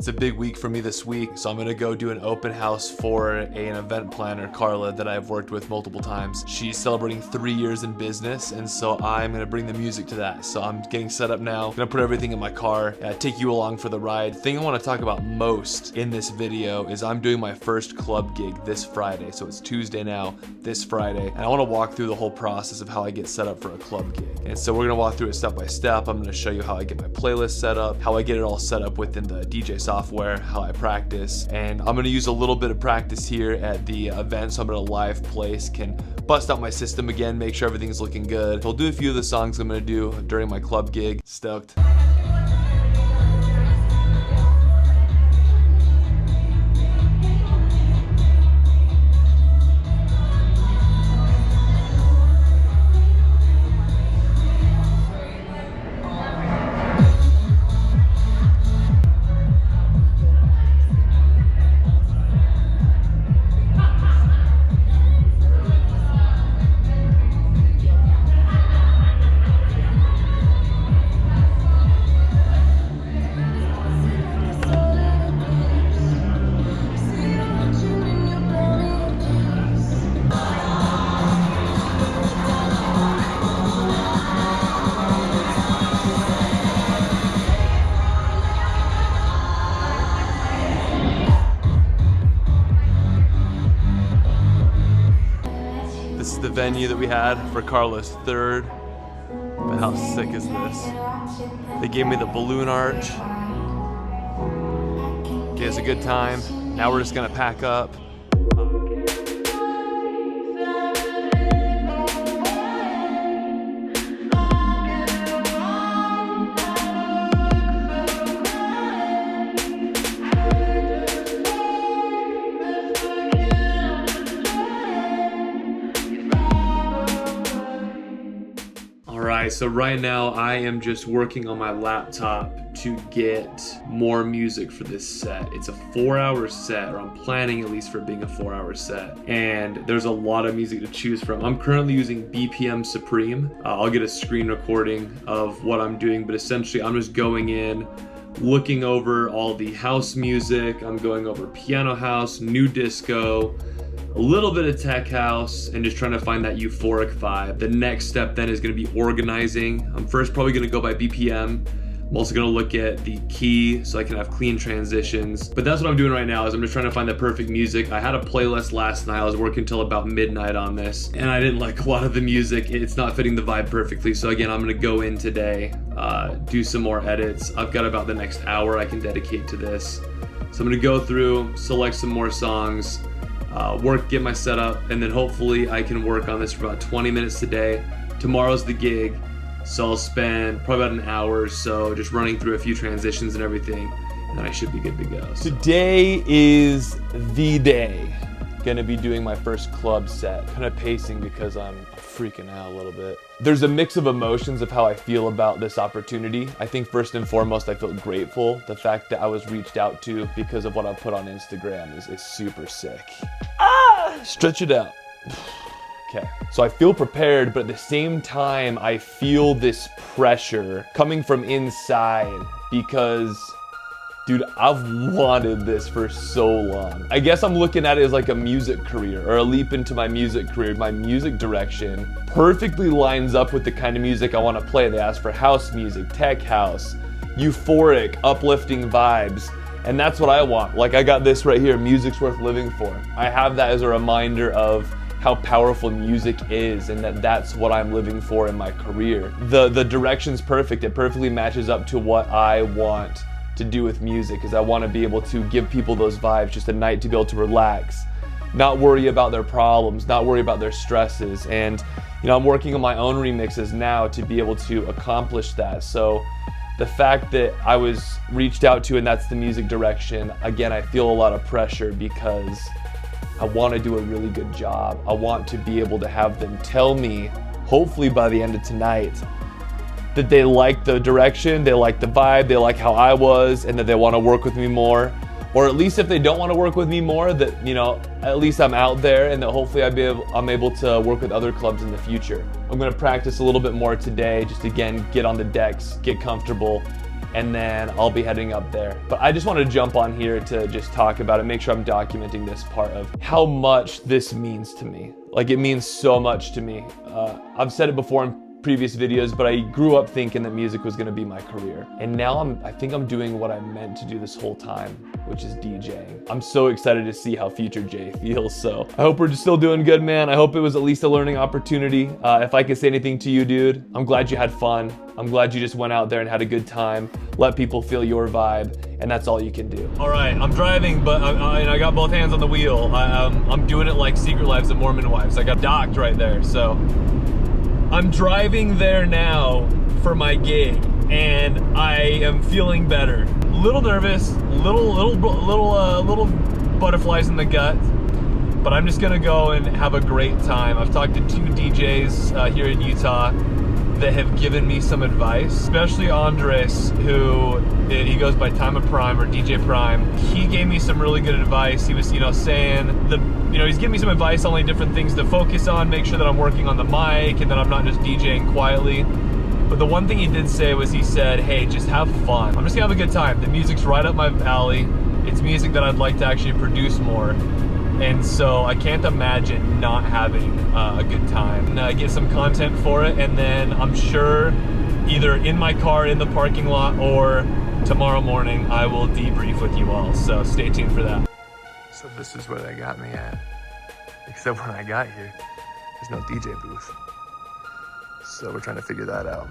It's a big week for me this week, so I'm gonna go do an open house for an event planner, Carla, that I've worked with multiple times. She's celebrating 3 years in business, and so I'm gonna bring the music to that. So I'm getting set up now, gonna put everything in my car, take you along for the ride. The thing I wanna talk about most in this video is I'm doing my first club gig this Friday. So it's Tuesday now, this Friday, and I wanna walk through the whole process of how I get set up for a club gig. And so we're gonna walk through it step by step. I'm gonna show you how I get my playlist set up, how I get it all set up within the DJ software, how I practice, and I'm gonna use a little bit of practice here at the event, so I'm gonna live place, can bust out my system again, make sure everything's looking good. I'll do a few of the songs I'm gonna do during my club gig. Stoked. This is the venue that we had for Carla's third. But how sick is this? They gave me the balloon arch. Okay, it's a good time. Now we're just gonna pack up. Alright, so right now I am just working on my laptop to get more music for this set. It's a 4-hour set, or I'm planning at least for it being a 4-hour set. And there's a lot of music to choose from. I'm currently using BPM Supreme. I'll get a screen recording of what I'm doing, but essentially I'm just going in, looking over all the house music. I'm going over piano house, new disco, a little bit of tech house, and just trying to find that euphoric vibe. The next step then is gonna be organizing. I'm first probably gonna go by BPM. I'm also gonna look at the key so I can have clean transitions. But that's what I'm doing right now, is I'm just trying to find the perfect music. I had a playlist last night. I was working till about midnight on this, and I didn't like a lot of the music. It's not fitting the vibe perfectly. So again, I'm gonna go in today, do some more edits. I've got about the next hour I can dedicate to this. So I'm gonna go through, select some more songs, get my setup, and then hopefully I can work on this for about 20 minutes today. Tomorrow's the gig, so I'll spend probably about an hour or so just running through a few transitions and everything, and then I should be good to go. So. Today is the day. Gonna be doing my first club set. Kind of pacing because I'm freaking out a little bit. There's a mix of emotions of how I feel about this opportunity. I think first and foremost, I feel grateful. The fact that I was reached out to because of what I put on Instagram is super sick. Stretch it out. Okay, so I feel prepared, but at the same time, I feel this pressure coming from inside because, dude, I've wanted this for so long. I guess I'm looking at it as like a music career, or a leap into my music career. My music direction perfectly lines up with the kind of music I want to play. They ask for house music, tech house, euphoric, uplifting vibes. And that's what I want. Like, I got this right here, music's worth living for. I have that as a reminder of how powerful music is, and that's what I'm living for in my career. The direction's perfect. It perfectly matches up to what I want to do with music, because I want to be able to give people those vibes, just a night to be able to relax, not worry about their problems, not worry about their stresses. And I'm working on my own remixes now to be able to accomplish that. So the fact that I was reached out to and that's the music direction, again, I feel a lot of pressure because I want to do a really good job. I want to be able to have them tell me, hopefully by the end of tonight, that they like the direction, they like the vibe, they like how I was, and that they want to work with me more. Or at least if they don't want to work with me more, that, at least I'm out there, and that hopefully I'm able to work with other clubs in the future. I'm going to practice a little bit more today, just again, get on the decks, get comfortable, and then I'll be heading up there. But I just wanted to jump on here to just talk about it, make sure I'm documenting this part of how much this means to me. Like, it means so much to me. I've said it before in previous videos, but I grew up thinking that music was gonna be my career. And now I think I'm doing what I meant to do this whole time, which is DJing. I'm so excited to see how future Jay feels. So I hope we're still doing good, man. I hope it was at least a learning opportunity. If I could say anything to you, dude, I'm glad you had fun. I'm glad you just went out there and had a good time. Let people feel your vibe, and that's all you can do. All right, I'm driving, but I got both hands on the wheel. I'm doing it like Secret Lives of Mormon Wives. I got docked right there, so. I'm driving there now for my gig, and I am feeling better. Little nervous, little butterflies in the gut, but I'm just gonna go and have a great time. I've talked to 2 DJs here in Utah that have given me some advice, especially Andres, who he goes by Time of Prime or DJ Prime. He gave me some really good advice. He was, saying he's giving me some advice on like different things to focus on, make sure that I'm working on the mic and that I'm not just DJing quietly. But the one thing he did say was, he said, hey, just have fun. I'm just gonna have a good time. The music's right up my alley. It's music that I'd like to actually produce more. And so I can't imagine not having a good time. And get some content for it, and then I'm sure either in my car in the parking lot or tomorrow morning I will debrief with you all. So stay tuned for that. So this is where they got me at. Except when I got here, there's no DJ booth. So we're trying to figure that out.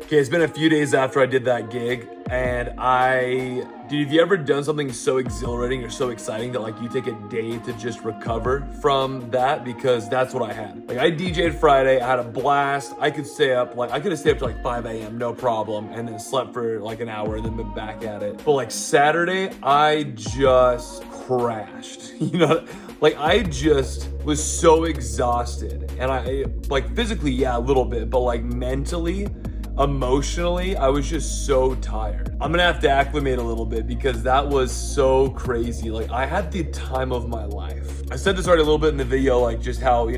Okay, it's been a few days after I did that gig, and dude, have you ever done something so exhilarating or so exciting that like you take a day to just recover from that? Because that's what I had. Like, I DJ'd Friday, I had a blast. I could stay up, I could have stayed up to like 5 a.m., no problem, and then slept for like an hour and then been back at it. But like Saturday, I just crashed, Like, I just was so exhausted, and I, like, physically, yeah, a little bit, but like mentally, emotionally, I was just so tired. I'm gonna have to acclimate a little bit because that was so crazy. Like, I had the time of my life. I said this already a little bit in the video, like just how,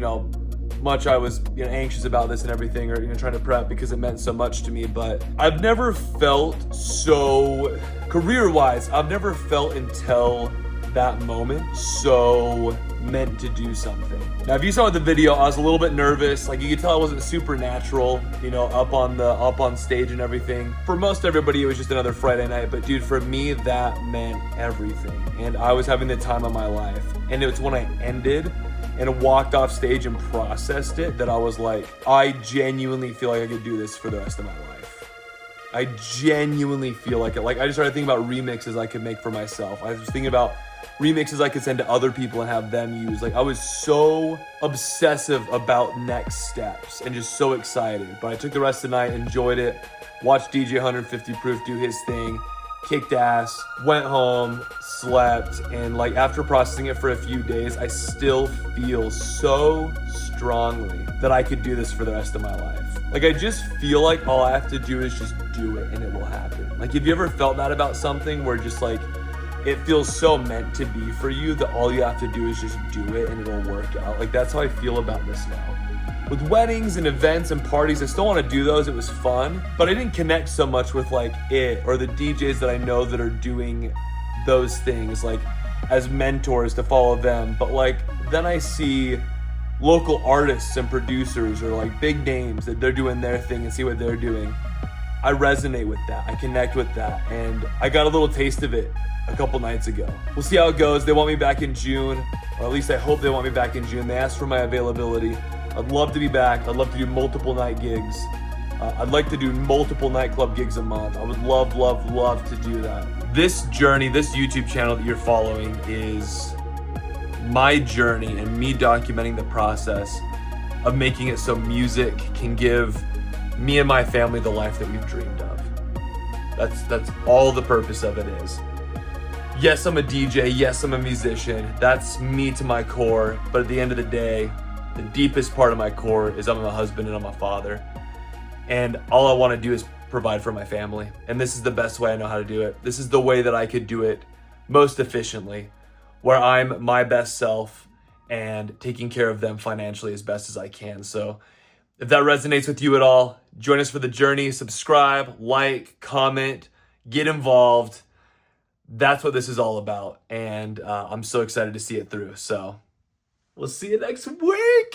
much I was anxious about this and everything, or trying to prep because it meant so much to me. But I've never felt so, career-wise, I've never felt until that moment so meant to do something. Now, if you saw the video, I was a little bit nervous. Like, you could tell I wasn't super natural, up on stage and everything. For most everybody, it was just another Friday night, but dude, for me, that meant everything. And I was having the time of my life. And it's when I ended and walked off stage and processed it, that I was like, I genuinely feel like I could do this for the rest of my life. I genuinely feel like it. Like, I just started thinking about remixes I could make for myself. I was thinking about remixes I could send to other people and have them use. Like, I was so obsessive about next steps and just so excited. But I took the rest of the night, enjoyed it, watched DJ 150 Proof do his thing, kicked ass, went home, slept, and like after processing it for a few days, I still feel so strongly that I could do this for the rest of my life. Like, I just feel like all I have to do is just do it and it will happen. Like, have you ever felt that about something where just like it feels so meant to be for you that all you have to do is just do it and it'll work out? Like, that's how I feel about this now. With weddings and events and parties, I still want to do those. It was fun, but I didn't connect so much with like it or the DJs that I know that are doing those things, like as mentors to follow them. But like, then I see local artists and producers or like big names that they're doing their thing and see what they're doing. I resonate with that. I connect with that. And I got a little taste of it a couple nights ago. We'll see how it goes. They want me back in June, or at least I hope they want me back in June. They asked for my availability. I'd love to be back. I'd love to do multiple night gigs. I'd like to do multiple nightclub gigs a month. I would love, love, love to do that. This journey, this YouTube channel that you're following is my journey and me documenting the process of making it so music can give me and my family the life that we've dreamed of. That's all the purpose of it is. Yes, I'm a DJ. Yes, I'm a musician. That's me to my core. But at the end of the day, the deepest part of my core is I'm a husband and I'm a father. And all I want to do is provide for my family. And this is the best way I know how to do it. This is the way that I could do it most efficiently, where I'm my best self and taking care of them financially as best as I can. So if that resonates with you at all, join us for the journey. Subscribe, like, comment, get involved. That's what this is all about. And I'm so excited to see it through. So we'll see you next week.